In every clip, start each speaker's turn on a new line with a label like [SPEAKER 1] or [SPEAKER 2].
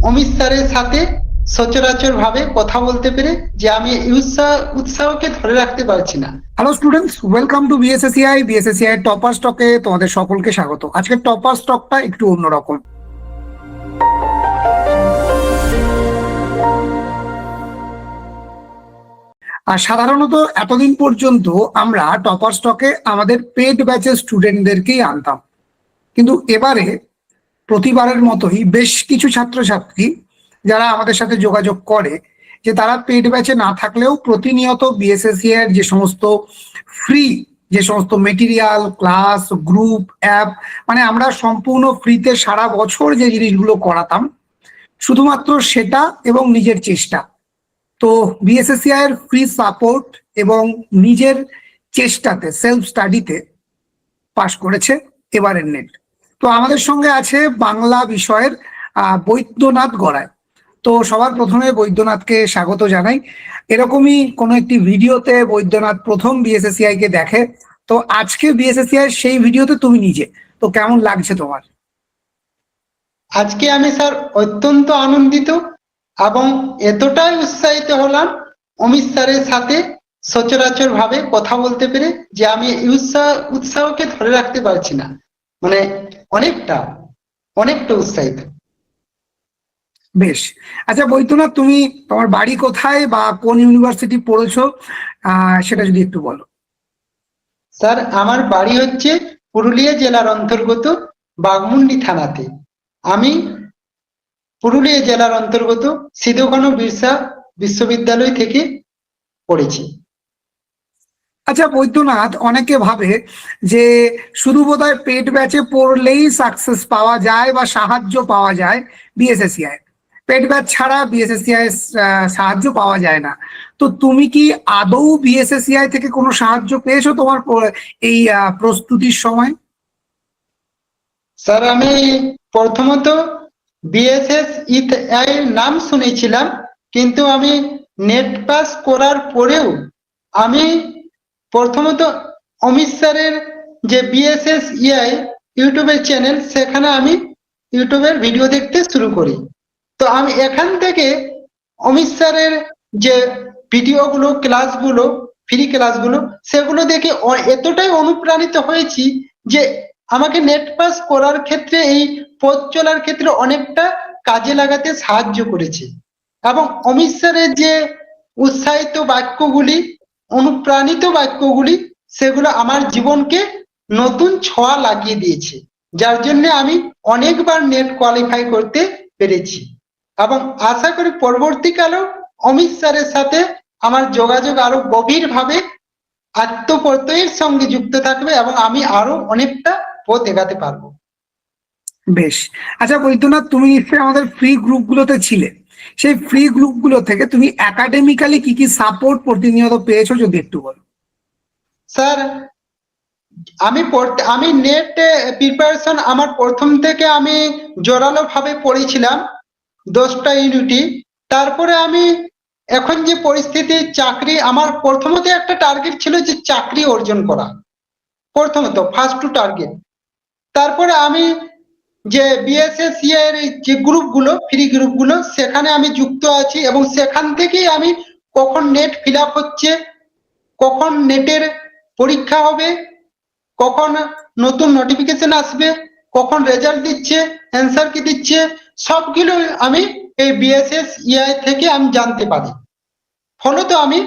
[SPEAKER 1] অমিত স্যারের সাথে সচরাচর ভাবে কথা বলতে পেরে যে আমি উৎসাহকে ধরে রাখতে পারছি না।
[SPEAKER 2] Hello students, welcome to BSSCI topper স্টকে তোমাদের সকলকে স্বাগত। আজকের টপার স্টকটা একটু অন্যরকম। আর সাধারণত এতদিন পর্যন্ত আমরা টপার স্টকে আমাদের পেড ব্যাচের স্টুডেন্টদেরকেই আনতাম, কিন্তু এবারে প্রতিবারের মতোই বেশ কিছু ছাত্রছাত্রী যারা আমাদের সাথে যোগাযোগ করে যে তারা পেড ব্যাচে না থাকলেও প্রতিনিয়ত বিএসএসসিআই এর যে সমস্ত ফ্রি যে সমস্ত মেটেরিয়াল, ক্লাস, গ্রুপ, অ্যাপ, মানে আমরা সম্পূর্ণ ফ্রিতে সারা বছর যে জিনিসগুলো করাতাম, শুধুমাত্র সেটা এবং নিজের চেষ্টা, তো বিএসএসসিআই এর ফ্রি সাপোর্ট এবং নিজের চেষ্টাতে সেলফ স্টাডিতে পাশ করেছে এবারের নেট। তো আমাদের সঙ্গে আছে বাংলা বিষয়ের বৈদ্যনাথ গড়াই। তো সবার প্রথমে বৈদ্যনাথকে স্বাগত জানাই। এরকমই কোনো একটি ভিডিওতে বৈদ্যনাথ প্রথম বিএসএসসিআই কে দেখে, তো আজকে বিএসএসসিআই সেই ভিডিওতে তুমি নিজে, তো কেমন লাগছে তোমার?
[SPEAKER 1] আজকে আমি স্যার অত্যন্ত আনন্দিত এবং এতটাই উৎসাহিত হলাম অমিত স্যারের সাথে সচরাচর ভাবে কথা বলতে পেরে যে আমি উৎসাহকে ধরে রাখতে পারছি না। মানে অনেকটা অনেকটা উৎসাহিত।
[SPEAKER 2] বেশ, আচ্ছা বৈদ্যনাথ, তুমি তোমার বাড়ি কোথায় বা কোন ইউনিভার্সিটি পড়েছো সেটা যদি একটু বলো।
[SPEAKER 1] স্যার আমার বাড়ি হচ্ছে পুরুলিয়া জেলার অন্তর্গত বাঘমুন্ডি থানাতে। আমি পুরুলিয়া জেলার অন্তর্গত সিধু-কানু বিরসা বিশ্ববিদ্যালয় থেকে পড়েছি।
[SPEAKER 2] আচ্ছা বৈদ্যনাথ, অনেকে ভাবে যে শুধু বোধহয় পেড ব্যাচে পড়লেই সাকসেস পাওয়া যায় বা সাহায্য পাওয়া যায় বিএসএসসিআই, পেড ব্যাচ ছাড়া বিএসএসসিআই সাহায্য পাওয়া যায় না। তো তুমি কি আদৌ বিএসএসসিআই থেকে কোনো সাহায্য পেয়েছো তোমার এই প্রস্তুতির সময়?
[SPEAKER 1] স্যার আমি প্রথমত বিএসএসসিআই এর নাম শুনেছিলাম, কিন্তু আমি নেট পাস করার পরেও আমি প্রথমত অমিত স্যারের যে বিএসএসসিআই ইউটিউবের চ্যানেল, সেখানে আমি ইউটিউবের ভিডিও দেখতে শুরু করি। তো আমি এখান থেকে অমিত স্যারের যে ভিডিওগুলো, ক্লাসগুলো, ফ্রি ক্লাসগুলো, সেগুলো দেখে এতটাই অনুপ্রাণিত হয়েছি যে আমাকে নেট পাস করার ক্ষেত্রে, এই পথ চলার ক্ষেত্রে অনেকটা কাজে লাগাতে সাহায্য করেছে। এবং অমিত স্যারের যে উৎসাহিত বাক্যগুলি, অনুপ্রাণিত বাক্যগুলি, সেগুলো আমার জীবনকে নতুন ছোঁয়া লাগিয়ে দিয়েছে, যার জন্য আমি অনেকবার নেট কোয়ালিফাই করতে পেরেছি। এবং আশা করি পরবর্তীকালেও অমিত স্যারের সাথে আমার যোগাযোগ আরো গভীরভাবে আত্মপ্রত্যয়ের সঙ্গে যুক্ত থাকবে এবং আমি আরো অনেকটা পথ এগাতে পারবো।
[SPEAKER 2] বেশ, আচ্ছা বৈদ্যনাথ, তুমি নিশ্চয়ই আমাদের ফ্রি গ্রুপগুলোতে ছিলে, সেই ফ্রি গ্রুপগুলো থেকে তুমি একাডেমিক্যালি কি কি সাপোর্ট প্রতিনিয়ত পেয়েছো যদি একটু বলো।
[SPEAKER 1] স্যার আমি নেট প্রিপারেশন আমার প্রথম থেকে আমি জোরালো ভাবে পড়েছিলাম 10টা ইউনিটই। তারপরে আমি এখন যে পরিস্থিতি, চাকরি, আমার প্রথমত একটা টার্গেট ছিল যে চাকরি অর্জন করা, প্রথমত ফার্স্ট টু টার্গেট। তারপরে আমি যে বিএসএসসিআই এর যে গ্রুপগুলো, ফ্রি গ্রুপগুলো, সেখানে আমি যুক্ত আছি এবং সেখান থেকেই আমি কখন নেট ফিল আপ হচ্ছে, কখন নেটের পরীক্ষা হবে, কখন নতুন নোটিফিকেশন আসবে, কখন রেজাল্ট দিচ্ছে, অ্যান্সার কি দিচ্ছে, সবগুলো আমি এই বিএসএসসিআই থেকে আমি জানতে পারি। ফলত আমি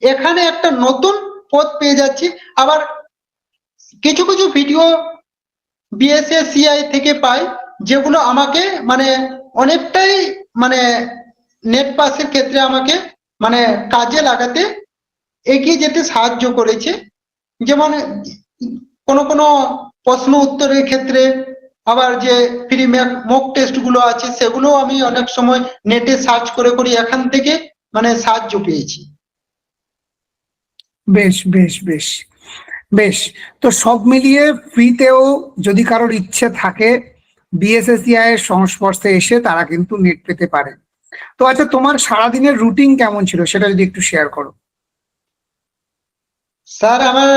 [SPEAKER 1] এখানে একটা নতুন পথ পেয়ে যাচ্ছি। আবার কিছু কিছু ভিডিও বিএসএসসিআই থেকে পাই, যেগুলো আমাকে মানে অনেকটাই মানে নেট পাসের ক্ষেত্রে আমাকে মানে কাজে লাগাতে, এগিয়ে যেতে সাহায্য করেছে। যেমন কোনো কোনো প্রশ্ন উত্তরের ক্ষেত্রে, আবার যে ফ্রি মক টেস্ট গুলো আছে, সেগুলো আমি অনেক সময় নেটে সার্চ করে করি, এখান থেকে মানে সাহায্য পেয়েছি।
[SPEAKER 2] বেশ বেশ বেশ বেশ, তো সব মিলিয়ে ফ্রিতেও যদি কারোর ইচ্ছে থাকে বিএসএসসিআই এর সংস্পর্শে এসে তারা কিন্তু নেট পেতে পারে। তো আচ্ছা, তোমার সারাদিনের রুটিন কেমন ছিল সেটা যদি একটু শেয়ার করো।
[SPEAKER 1] স্যার আমার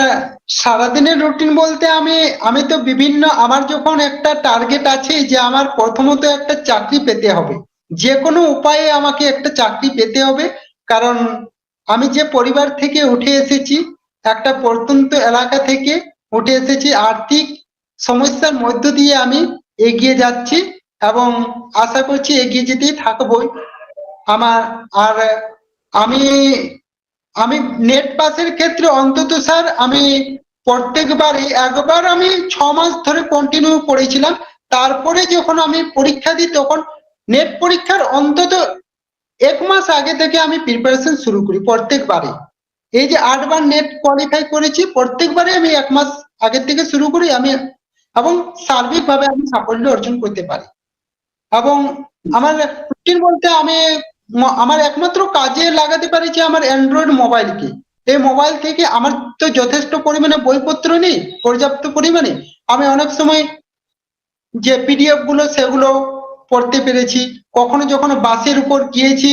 [SPEAKER 1] সারাদিনের রুটিন বলতে আমি আমি তো বিভিন্ন, আমার যখন একটা টার্গেট আছে যে আমার প্রথমত একটা চাকরি পেতে হবে, যে কোনো উপায়ে আমাকে একটা চাকরি পেতে হবে, কারণ আমি যে পরিবার থেকে উঠে এসেছি, একটা প্রত্যন্ত এলাকা থেকে উঠে এসেছি, আর্থিক সমস্যার মধ্য দিয়ে আমি এগিয়ে যাচ্ছি এবং আশা করছি এগিয়ে যেতেই থাকবোই। আমার আর আমি আমি নেট পাসের ক্ষেত্রে অন্তত স্যার আমি প্রত্যেকবারই একবার আমি 6 মাস ধরে কন্টিনিউ পড়েছিলাম। তারপরে যখন আমি পরীক্ষা দিই তখন নেট পরীক্ষার অন্তত 1 মাস আগে থেকে আমি প্রিপারেশন শুরু করি প্রত্যেকবারে। এই যে 8 বার নেট কোয়ালিফাই করেছি, প্রত্যেকবারে আমি 1 মাস আগের থেকে শুরু করি আমি, এবং সার্বিকভাবে আমি সাফল্য অর্জন করতে পারি। এবং আমার রুটিন বলতে আমি আমার একমাত্র কাজে লাগাতে পারি যে আমার অ্যান্ড্রয়েড মোবাইলকে। এই মোবাইল থেকে আমার তো যথেষ্ট পরিমাণে বইপত্র নেই, পর্যাপ্ত পরিমাণে আমি অনেক সময় যে পিডিএফ গুলো সেগুলো পড়তে পেরেছি। কখনো যখন বাসের উপর গিয়েছি,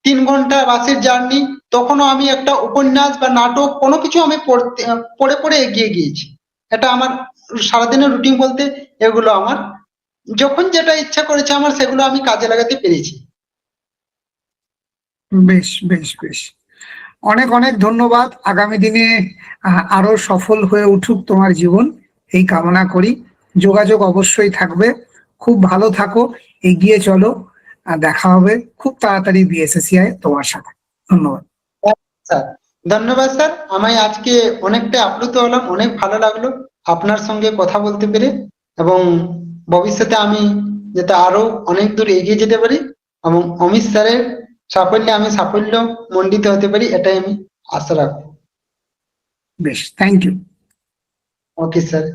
[SPEAKER 1] 3 ঘন্টা বাসের জার্নি, তখনও আমি একটা উপন্যাস বা নাটক কোনো কিছু আমি পড়ে পড়ে এগিয়ে গিয়েছি। এটা আমার সারাদিনের রুটিন বলতে এগুলো আমার, যখন যেটা ইচ্ছা করেছে আমার সেগুলো আমি কাজে লাগাতে পেরেছি।
[SPEAKER 2] বেশ বেশ বেশ, অনেক অনেক ধন্যবাদ। আগামী দিনে আরো সফল হয়ে উঠুক তোমার জীবন, এই কামনা করি। যোগাযোগ অবশ্যই থাকবে। খুব ভালো থাকো, এগিয়ে চলো। দেখা হবে খুব তাড়াতাড়ি বিএসএসসিআই তোমার সাথে। ধন্যবাদ।
[SPEAKER 1] স্যার, ধন্যবাদ স্যার। আমি আজকে অনেকটা আপ্লুত হলাম, অনেক ভালো লাগলো আপনার সঙ্গে কথা বলতে পেরে, এবং ভবিষ্যতে আমি যাতে আরো অনেক দূর এগিয়ে যেতে পারি এবং অমিত স্যারের সাফল্যে আমি সাফল্য মণ্ডিত হতে পারি, এটাই আমি আশা রাখবো।
[SPEAKER 2] বেশ, থ্যাংক ইউ।
[SPEAKER 1] Okay sir.